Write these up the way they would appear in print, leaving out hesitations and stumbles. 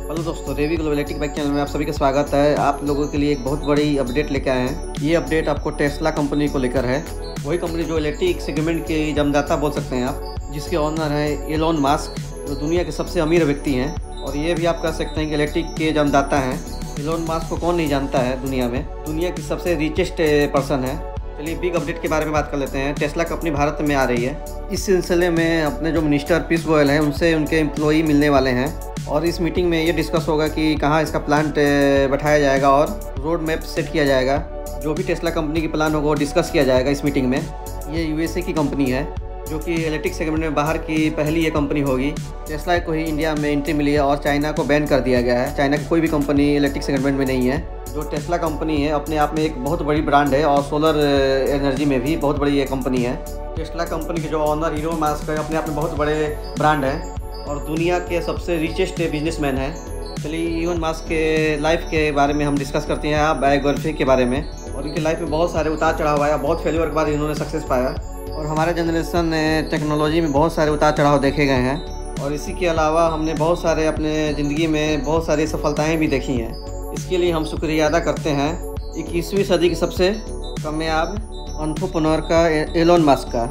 Hello दोस्तों, रेवी global electric bike channel में आप सभी का स्वागत है। आप लोगों के लिए एक बहुत बड़ी अपडेट लेकर आए हैं। ये अपडेट आपको टेस्ला कंपनी को लेकर है। वही कंपनी जो इलेक्ट्रिक सेगमेंट के जन्मदाता बोल सकते हैं आप, जिसके ऑनर है एलोन मस्क, जो दुनिया के सबसे अमीर व्यक्ति हैं। और ये भी आप कह सकते हैं कि इलेक्ट्रिक के जन्मदाता हैं। एलोन मस्क को कौन नहीं जानता है दुनिया में, दुनिया की सबसे रिचेस्ट पर्सन है। चलिए बिग अपडेट के बारे में बात कर लेते हैं। टेस्ला कंपनी भारत में आ रही है। इस सिलसिले में अपने जो मिनिस्टर पीयूष गोयल हैं उनसे उनके एम्प्लॉई मिलने वाले हैं और इस मीटिंग में ये डिस्कस होगा कि कहाँ इसका प्लांट बैठाया जाएगा और रोड मैप सेट किया जाएगा। जो भी टेस्ला कंपनी की प्लान होगा वो डिस्कस किया जाएगा इस मीटिंग में। ये यूएसए की कंपनी है जो कि इलेक्ट्रिक सेगमेंट में बाहर की पहली ये कंपनी होगी। टेस्ला को ही इंडिया में एंट्री मिली है और चाइना को बैन कर दिया गया है। चाइना की कोई भी कंपनी इलेक्ट्रिक सेगमेंट में नहीं है। जो टेस्ला कंपनी है अपने आप में एक बहुत बड़ी ब्रांड है और सोलर एनर्जी में भी बहुत बड़ी ये कंपनी है। टेस्ला कंपनी के जो ऑनर एलोन मस्क है अपने आप में बहुत बड़े ब्रांड है और दुनिया के सबसे रिचेस्ट बिजनेसमैन है। चलिए एलोन मस्क के लाइफ के बारे में हम डिस्कस करते हैं, बायोग्राफी के बारे में। और इनकी लाइफ में बहुत सारे उतार चढ़ाव आया, बहुत फेलियर के बाद इन्होंने सक्सेस पाया। और हमारे जनरेशन ने टेक्नोलॉजी में बहुत सारे उतार चढ़ाव देखे गए हैं। और इसी के अलावा हमने बहुत सारे अपने ज़िंदगी में बहुत सारी सफलताएँ भी देखी हैं। इसके लिए हम शुक्रिया अदा करते हैं 21वीं सदी की सबसे कामयाब एंटरप्रेन्योर का एलोन मस्क का।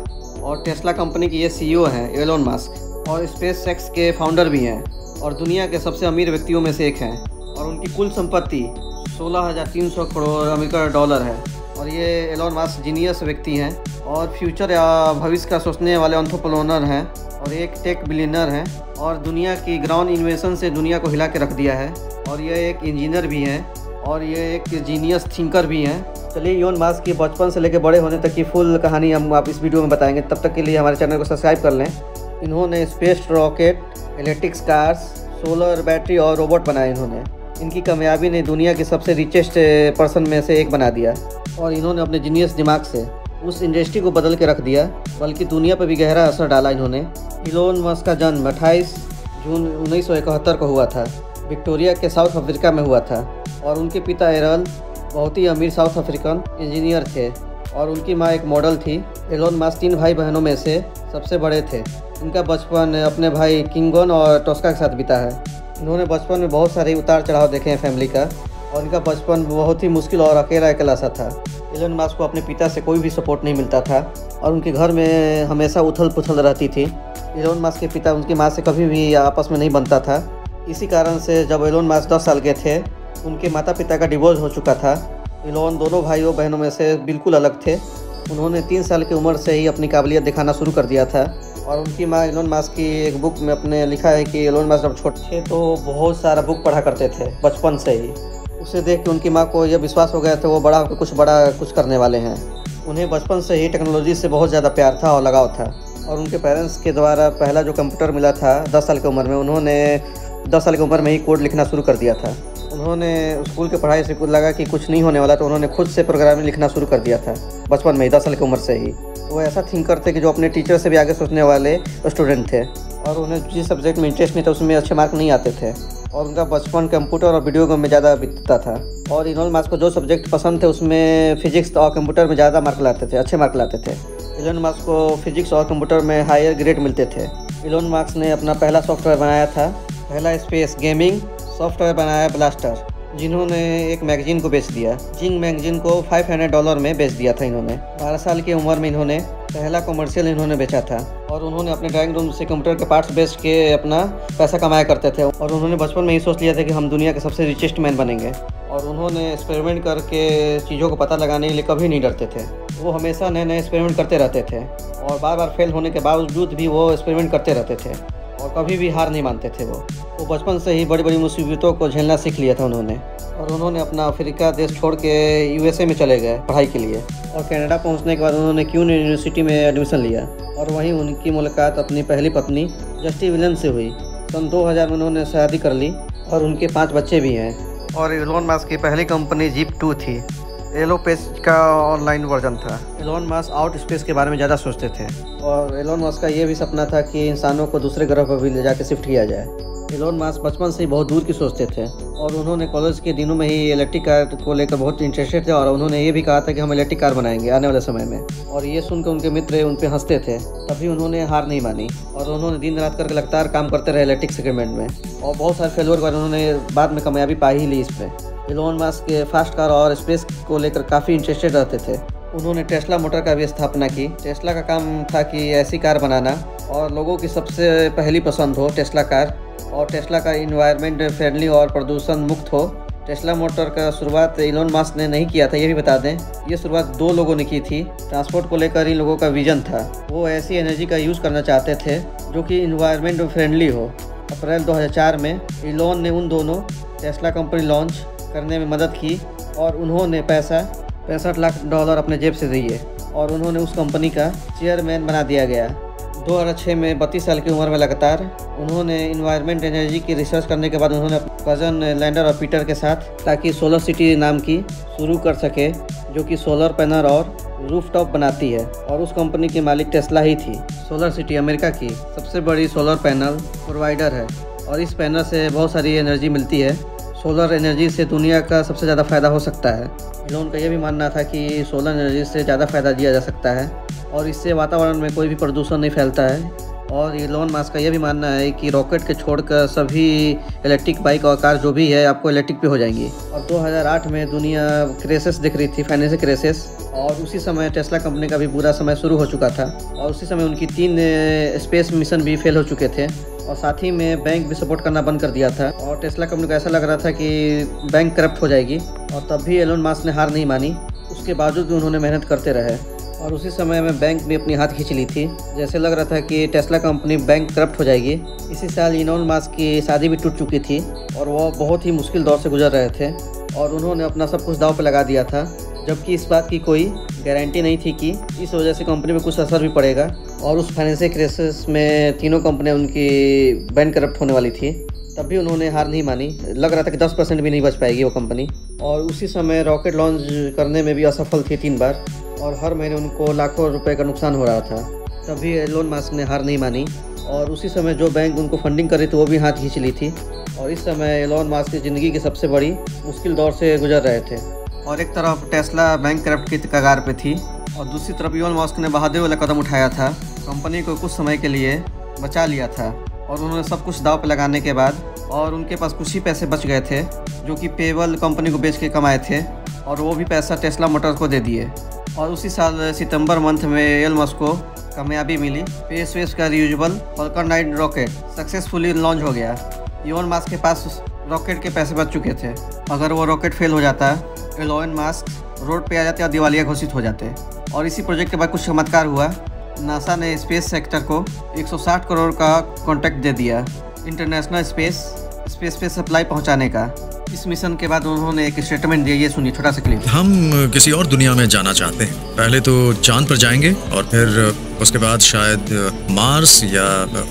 और टेस्ला कंपनी की ये सीईओ हैं एलोन मस्क और स्पेस एक्स के फाउंडर भी हैं और दुनिया के सबसे अमीर व्यक्तियों में से एक हैं। और उनकी कुल संपत्ति 16,300 करोड़ अमेरिकी डॉलर है। और ये एलोन मस्क जीनियस व्यक्ति हैं और फ्यूचर या भविष्य का सोचने वाले एंटरप्रेन्योर हैं और एक टेक बिलियनर हैं और दुनिया की ग्राउंड इन्वेंशन से दुनिया को हिला के रख दिया है। और ये एक इंजीनियर भी हैं और ये एक जीनियस थिंकर भी हैं। चलिए एलोन मस्क की बचपन से लेकर बड़े होने तक की फुल कहानी हम आप इस वीडियो में बताएंगे। तब तक के लिए हमारे चैनल को सब्सक्राइब कर लें। इन्होंने space rocket, electric cars, solar battery और रोबोट बनाए। इनकी कामयाबी ने दुनिया के सबसे रिचेस्ट पर्सन में से एक बना दिया और इन्होंने अपने जीनियस दिमाग से उस इंडस्ट्री को बदल के रख दिया, बल्कि दुनिया पर भी गहरा असर डाला इन्होंने। एलोन मस्क का जन्म 28 जून 1971 को हुआ था। विक्टोरिया के साउथ अफ्रीका में हुआ था और उनके पिता एरल बहुत ही अमीर साउथ अफ्रीकन इंजीनियर थे और उनकी माँ एक मॉडल थी। एलोन मस्क 3 भाई बहनों में से सबसे बड़े थे। इनका बचपन अपने भाई किंगन और टोस्का के साथ बीता है। इन्होंने बचपन में बहुत सारे उतार चढ़ाव देखे हैं फैमिली का और इनका बचपन बहुत ही मुश्किल और अकेला सा था। एलोन मस्क को अपने पिता से कोई भी सपोर्ट नहीं मिलता था और उनके घर में हमेशा उथल पुथल रहती थी। एलोन मस्क के पिता उनकी माँ से कभी भी आपस में नहीं बनता था। इसी कारण से जब एलोन मस्क 10 साल के थे उनके माता पिता का डिवोर्स हो चुका था। एलोन दोनों भाइयों बहनों में से बिल्कुल अलग थे। उन्होंने 3 साल की उम्र से ही अपनी काबिलियत दिखाना शुरू कर दिया था। और उनकी माँ एलोन मस्क की एक बुक में अपने लिखा है कि एलोन मस्क जब छोटे थे तो बहुत सारा बुक पढ़ा करते थे बचपन से ही। उसे देख के उनकी माँ को यह विश्वास हो गया था वो बड़ा होकर कुछ करने वाले हैं। उन्हें बचपन से ही टेक्नोलॉजी से बहुत ज़्यादा प्यार था और लगाव था। और उनके पेरेंट्स के द्वारा पहला जो कंप्यूटर मिला था 10 साल की उम्र में, उन्होंने 10 साल की उम्र में ही कोड लिखना शुरू कर दिया था। उन्होंने स्कूल के पढ़ाई से कुछ लगा कि कुछ नहीं होने वाला तो उन्होंने खुद से प्रोग्रामिंग लिखना शुरू कर दिया था बचपन में ही, 10 साल की उम्र से ही। वो ऐसा थिंकर थे कि जो अपने टीचर से भी आगे सोचने वाले स्टूडेंट थे और उन्हें जिस सब्जेक्ट में इंटरेस्ट नहीं था उसमें अच्छे मार्क नहीं आते थे। और उनका बचपन कंप्यूटर और वीडियो गेम में ज़्यादा बीतता था। और एलोन मस्क को जो सब्जेक्ट पसंद थे उसमें फिजिक्स और कंप्यूटर में ज़्यादा मार्क लाते थे, अच्छे मार्क लाते थे। एलोन मस्क को फिजिक्स और कंप्यूटर में हायर ग्रेड मिलते थे। एलोन मस्क ने अपना पहला सॉफ्टवेयर बनाया था, पहला स्पेस गेमिंग सॉफ्टवेयर बनाया ब्लास्टर, जिन्होंने एक मैगजीन को बेच दिया। जिंग मैगजीन को $500 में बेच दिया था इन्होंने। 12 साल की उम्र में इन्होंने पहला कमर्शियल इन्होंने बेचा था। और उन्होंने अपने ड्राइंग रूम से कंप्यूटर के पार्ट्स बेच के अपना पैसा कमाया करते थे। और उन्होंने बचपन में ही सोच लिया था कि हम दुनिया के सबसे रिचेस्ट मैन बनेंगे। और उन्होंने एक्सपेरिमेंट करके चीज़ों को पता लगाने के लिए कभी नहीं डरते थे। वो हमेशा नए नए एक्सपेरिमेंट करते रहते थे और बार फेल होने के बावजूद भी वो एक्सपेरिमेंट करते रहते थे और कभी भी हार नहीं मानते थे। वो बचपन से ही बड़ी बड़ी मुसीबतों को झेलना सीख लिया था उन्होंने। और उन्होंने अपना अफ्रीका देश छोड़ के यूएसए में चले गए पढ़ाई के लिए। और कनाडा पहुंचने के बाद उन्होंने क्यून यूनिवर्सिटी में एडमिशन लिया और वहीं उनकी मुलाकात अपनी पहली पत्नी जस्टी विलियम्स से हुई। सन 2000 में उन्होंने शादी कर ली और उनके 5 बच्चे भी हैं। और एलोन मस्क की पहली कंपनी जीप2 थी। एलोपेज का ऑनलाइन वर्जन था। एलोन मस्क आउट स्पेस के बारे में ज़्यादा सोचते थे और एलोन मस्क का ये भी सपना था कि इंसानों को दूसरे ग्रह पर भी ले जाकर शिफ्ट किया जाए। एलोन मस्क बचपन से ही बहुत दूर की सोचते थे और उन्होंने कॉलेज के दिनों में ही इलेक्ट्रिक कार को लेकर बहुत इंटरेस्टेड थे और उन्होंने ये भी कहा था कि हम इलेक्ट्रिक कार बनाएंगे आने वाले समय में। और ये सुनकर उनके मित्र उन पर हंसते थे, तभी उन्होंने हार नहीं मानी और उन्होंने दिन रात करके लगातार काम करते रहे इलेक्ट्रिक सेगमेंट में और बहुत सारे फेलियर के बाद उन्होंने बाद में कामयाबी पा ही ली इस पर। इलोन मस्क के फास्ट कार और स्पेस को लेकर काफ़ी इंटरेस्टेड रहते थे। उन्होंने टेस्ला मोटर का भी स्थापना की। टेस्ला का काम था कि ऐसी कार बनाना और लोगों की सबसे पहली पसंद हो टेस्ला कार, और टेस्ला का इन्वायरमेंट फ्रेंडली और प्रदूषण मुक्त हो। टेस्ला मोटर का शुरुआत इलोन मस्क ने नहीं किया था, ये भी बता दें। ये शुरुआत 2 लोगों ने की थी। ट्रांसपोर्ट को लेकर इन लोगों का विजन था, वो ऐसी एनर्जी का यूज़ करना चाहते थे जो कि इन्वायरमेंट फ्रेंडली हो। अप्रैल 2004 में इलोन ने उन दोनों टेस्ला कंपनी लॉन्च करने में मदद की और उन्होंने $65 लाख अपने जेब से दिए और उन्होंने उस कंपनी का चेयरमैन बना दिया गया। 2006 में 32 साल की उम्र में लगातार उन्होंने इन्वायरमेंट एनर्जी की रिसर्च करने के बाद उन्होंने कज़न लैंडर और पीटर के साथ ताकि सोलर सिटी नाम की शुरू कर सके, जो कि सोलर पैनल और रूफटॉप बनाती है, और उस कंपनी की मालिक टेस्ला ही थी। सोलर सिटी अमेरिका की सबसे बड़ी सोलर पैनल प्रोवाइडर है और इस पैनल से बहुत सारी एनर्जी मिलती है। सोलर एनर्जी से दुनिया का सबसे ज़्यादा फ़ायदा हो सकता है। इलोन का यह भी मानना था कि सोलर एनर्जी से ज़्यादा फ़ायदा दिया जा सकता है और इससे वातावरण में कोई भी प्रदूषण नहीं फैलता है। और इलोन मस्क का यह भी मानना है कि रॉकेट के छोड़कर सभी इलेक्ट्रिक बाइक और कार जो भी है आपको इलेक्ट्रिक पे हो जाएंगी। और 2008 में दुनिया क्रेसेस दिख रही थी, फाइनेंशियल क्रेसेस, और उसी समय टेस्ला कंपनी का भी बुरा समय शुरू हो चुका था और उसी समय उनकी 3 स्पेस मिशन भी फेल हो चुके थे और साथ ही में बैंक भी सपोर्ट करना बंद कर दिया था और टेस्ला कंपनी को ऐसा लग रहा था कि बैंक करप्ट हो जाएगी। और तब भी एलोन मस्क ने हार नहीं मानी, उसके बावजूद भी उन्होंने मेहनत करते रहे और उसी समय में बैंक भी अपनी हाथ खींच ली थी। जैसे लग रहा था कि टेस्ला कंपनी बैंक करप्ट हो जाएगी। इसी साल इलोन मस्क की शादी भी टूट चुकी थी और वह बहुत ही मुश्किल दौर से गुजर रहे थे और उन्होंने अपना सब कुछ दांव पर लगा दिया था, जबकि इस बात की कोई गारंटी नहीं थी कि इस वजह से कंपनी में कुछ असर भी पड़ेगा। और उस फाइनेंशियल क्राइसिस में तीनों कंपनियां उनकी बैंक करप्ट होने वाली थी, तब भी उन्होंने हार नहीं मानी। लग रहा था कि 10% भी नहीं बच पाएगी वो कंपनी। और उसी समय रॉकेट लॉन्च करने में भी असफल थी 3 बार और हर महीने उनको लाखों रुपए का नुकसान हो रहा था। तभी एलोन मस्क ने हार नहीं मानी और उसी समय जो बैंक उनको फंडिंग कर रही थी वो भी हाथ खींच ली थी। और इस समय एलोन मस्क की ज़िंदगी की सबसे बड़ी मुश्किल दौर से गुजर रहे थे और एक तरफ टेस्ला बैंक करप्ट की कगार पे थी और दूसरी तरफ एलोन मस्क ने बहादुरी वाला कदम उठाया था, कंपनी को कुछ समय के लिए बचा लिया था और उन्होंने सब कुछ दांव पे लगाने के बाद और उनके पास कुछ ही पैसे बच गए थे जो कि पेबल कंपनी को बेच के कमाए थे और वो भी पैसा टेस्ला मोटर्स को दे दिए। और उसी साल सितंबर मंथ में एलोन मस्क को कामयाबी मिली। स्पेस का reusable falcon 9 rocket successfully launch हो गया। एलोन मस्क के पास रॉकेट के पैसे बच चुके थे। अगर वो रॉकेट फेल हो जाता एलोन मस्क रोड पे आ जाते और दिवालिया घोषित हो जाते। और इसी प्रोजेक्ट के बाद कुछ चमत्कार हुआ। नासा ने स्पेस सेक्टर को 160 करोड़ का कॉन्ट्रैक्ट दे दिया इंटरनेशनल स्पेस पे सप्लाई पहुंचाने का। इस मिशन के बाद उन्होंने एक स्टेटमेंट दिया, ये सुनिए छोटा सा क्लिप। हम किसी और दुनिया में जाना चाहते हैं। पहले तो चांद पर जाएंगे और फिर उसके बाद शायद मार्स या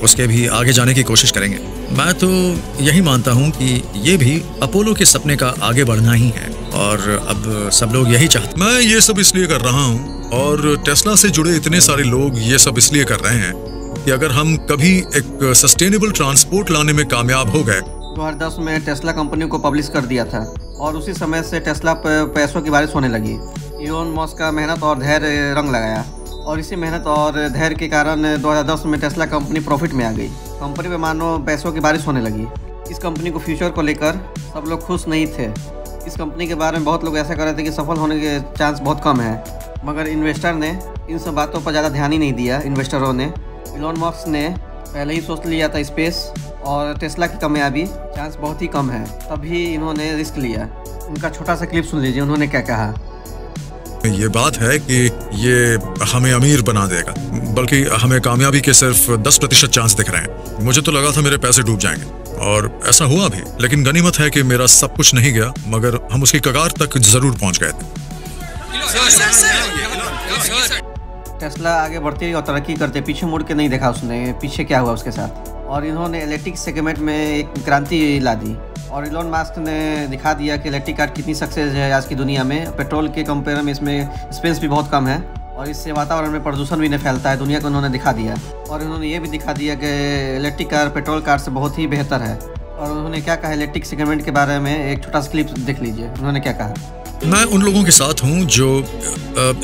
उसके भी आगे जाने की कोशिश करेंगे। मैं तो यही मानता हूँ कि ये भी अपोलो के सपने का आगे बढ़ना ही है और अब सब लोग यही चाहते। मैं ये सब इसलिए कर रहा हूँ और टेस्ला से जुड़े इतने सारे लोग ये सब इसलिए कर रहे हैं कि अगर हम कभी एक सस्टेनेबल ट्रांसपोर्ट लाने में कामयाब हो गए। 2010 में टेस्ला कंपनी को पब्लिश कर दिया था और उसी समय से टेस्ला पर पैसों की बारिश होने लगी। एलोन मस्क का मेहनत और धैर्य रंग लगाया और इसी मेहनत और धैर्य के कारण 2010 में टेस्ला कंपनी प्रॉफिट में आ गई। कंपनी में मानो पैसों की बारिश होने लगी। इस कंपनी को फ्यूचर को लेकर सब लोग खुश नहीं थे। इस कंपनी के बारे में बहुत लोग ऐसा कर रहे थे कि सफल होने के चांस बहुत कम है, मगर इन्वेस्टर ने इन सब बातों पर ज़्यादा ध्यान ही नहीं दिया। इन्वेस्टरों ने एलोन मस्क ने पहले ही सोच लिया था स्पेस और टेस्ला की कामयाबी चांस बहुत ही कम है, तभी इन्होंने रिस्क लिया। उनका छोटा सा क्लिप सुन लीजिए, उन्होंने क्या कहा। ये बात है कि ये हमें अमीर बना देगा, बल्कि हमें कामयाबी के सिर्फ 10% चांस दिख रहे हैं। मुझे तो लगा था मेरे पैसे डूब जाएंगे और ऐसा हुआ भी, लेकिन गनीमत है कि मेरा सब कुछ नहीं गया, मगर हम उसकी कगार तक जरूर पहुंच गए थे। टेस्ला आगे बढ़ती और तरक्की करते, पीछे मुड़ के नहीं देखा उसने पीछे क्या हुआ उसके साथ। और इन्होंने इलेक्ट्रिक सेगमेंट में एक क्रांति ला दी और एलोन मस्क ने दिखा दिया कि इलेक्ट्रिक कार कितनी सक्सेस है आज की दुनिया में। पेट्रोल के कंपेयर में इसमें एक्सपेंस भी बहुत कम है और इससे वातावरण में प्रदूषण भी नहीं फैलता है। दुनिया को उन्होंने दिखा दिया और इन्होंने ये भी दिखा दिया कि इलेक्ट्रिक कार पेट्रोल कार से बहुत ही बेहतर है। और उन्होंने क्या कहा इलेक्ट्रिक सेगमेंट के बारे में, एक छोटा सा क्लिप देख लीजिए उन्होंने क्या कहा। मैं उन लोगों के साथ हूं जो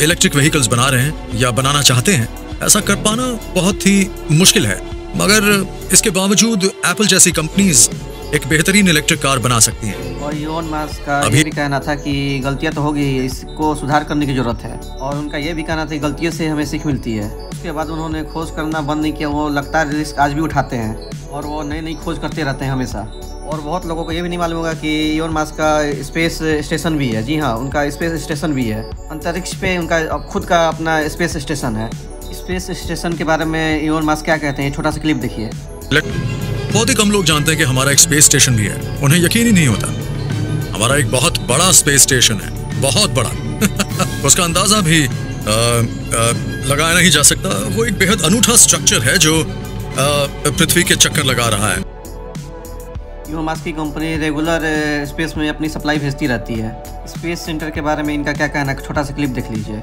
इलेक्ट्रिक व्हीकल्स बना रहे हैं या बनाना चाहते हैं। ऐसा कर पाना बहुत ही मुश्किल है, मगर इसके बावजूद एप्पल जैसी कंपनीज एक बेहतरीन इलेक्ट्रिक कार बना सकती हैं। और इलोन मस्क का ये भी कहना था कि गलतियां तो होगी, इसको सुधार करने की जरूरत है। और उनका ये भी कहना था कि गलतियों से हमें सीख मिलती है। उसके बाद उन्होंने खोज करना बंद नहीं किया। वो लगता है रिस्क आज भी उठाते हैं और वो नई नई खोज करते रहते हैं हमेशा। और बहुत लोगों को ये भी नहीं मालूम होगा कि इलोन मस्क का स्पेस स्टेशन भी है। जी हाँ, उनका स्पेस स्टेशन भी है। अंतरिक्ष पे उनका खुद का अपना स्पेस स्टेशन है। स्पेस स्टेशन के बारे में इलोन मस्क क्या कहते हैं, छोटा सा क्लिप देखिए। बहुत ही कम लोग जानते हैं कि हमारा एक स्पेस स्टेशन भी है। उन्हें यकीन ही नहीं होता। हमारा एक बहुत बड़ा स्पेस स्टेशन है, बहुत बड़ा। उसका अंदाजा भी लगाया नहीं जा सकता। वो एक बेहद अनूठा स्ट्रक्चर है जो पृथ्वी के चक्कर लगा रहा है। इलोन मस्क की कंपनी रेगुलर स्पेस में अपनी सप्लाई भेजती रहती है। स्पेस सेंटर के बारे में इनका क्या कहना है, छोटा सा क्लिप देख लीजिए।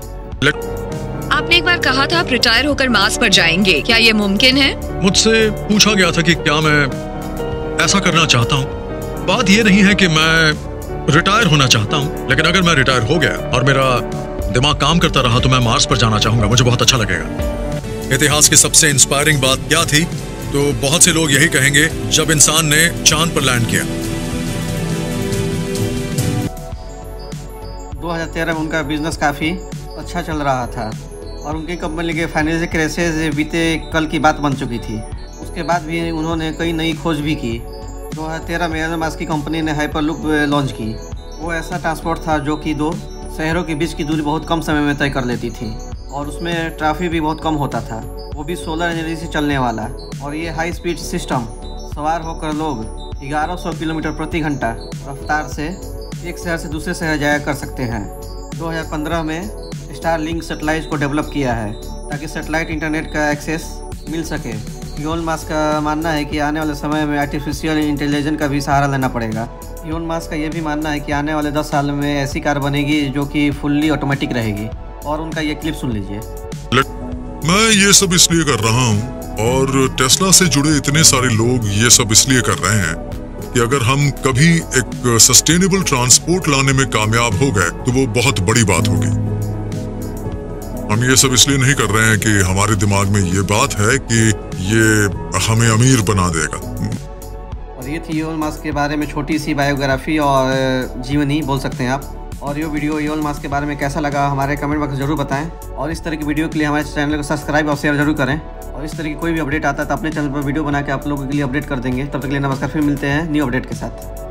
आपने एक बार कहा था आप रिटायर होकर मार्स पर जाएंगे, क्या ये मुमकिन है? मुझसे पूछा गया था कि क्या मैं ऐसा करना चाहता हूँ। बात यह नहीं है कि मैं रिटायर होना चाहता हूँ, लेकिन अगर मैं रिटायर हो गया और मेरा दिमाग काम करता रहा तो मैं मार्स पर जाना चाहूंगा। मुझे बहुत अच्छा लगेगा। इतिहास की सबसे इंस्पायरिंग बात क्या थी? तो बहुत से लोग यही कहेंगे जब इंसान ने चांद पर लैंड किया। 2013 में उनका बिजनेस काफ़ी अच्छा चल रहा था और उनकी कंपनी के फाइनेंशियल क्राइसिस बीते कल की बात बन चुकी थी। उसके बाद भी उन्होंने कई नई खोज भी की। 2013 में इलोन मस्क की कंपनी ने हाइपरलूप लॉन्च की। वो ऐसा ट्रांसपोर्ट था जो कि दो शहरों के बीच की दूरी बहुत कम समय में तय कर लेती थी और उसमें ट्रैफिक भी बहुत कम होता था, वो भी सोलर एनर्जी से चलने वाला। और ये हाई स्पीड सिस्टम सवार होकर लोग 1100 किलोमीटर प्रति घंटा रफ्तार से एक शहर से दूसरे शहर जाया कर सकते हैं। 2015 में स्टारलिंक सैटेलाइट को डेवलप किया है ताकि सैटेलाइट इंटरनेट का एक्सेस मिल सके। इलोन मस्क का मानना है कि आने वाले समय में आर्टिफिशियल इंटेलिजेंस का भी सहारा लेना पड़ेगा। इलोन मस्क का ये भी मानना है कि आने वाले 10 साल में ऐसी कार बनेगी जो कि फुल्ली ऑटोमेटिक रहेगी। और उनका ये क्लिप सुन लीजिए। मैं ये सब इसलिए कर रहा हूँ और टेस्ला से जुड़े इतने सारे लोग ये सब इसलिए कर रहे हैं कि अगर हम कभी एक सस्टेनेबल ट्रांसपोर्ट लाने में कामयाब हो गए तो वो बहुत बड़ी बात होगी। हम ये सब इसलिए नहीं कर रहे हैं कि हमारे दिमाग में ये बात है कि ये हमें अमीर बना देगा। और ये थी इलोन मस्क के बारे में छोटी सी बायोग्राफी और जीवनी बोल सकते हैं आप। और ये वीडियो इलोन मस्क के बारे में कैसा लगा हमारे कमेंट बॉक्स में जरूर बताएं। और इस तरह की वीडियो के लिए हमारे चैनल को सब्सक्राइब और शेयर जरूर करें। और इस तरह की कोई भी अपडेट आता है तो अपने चैनल पर वीडियो बना के आप लोगों के लिए अपडेट कर देंगे। तब तक के लिए नमस्कार, फिर मिलते हैं न्यू अपडेट के साथ।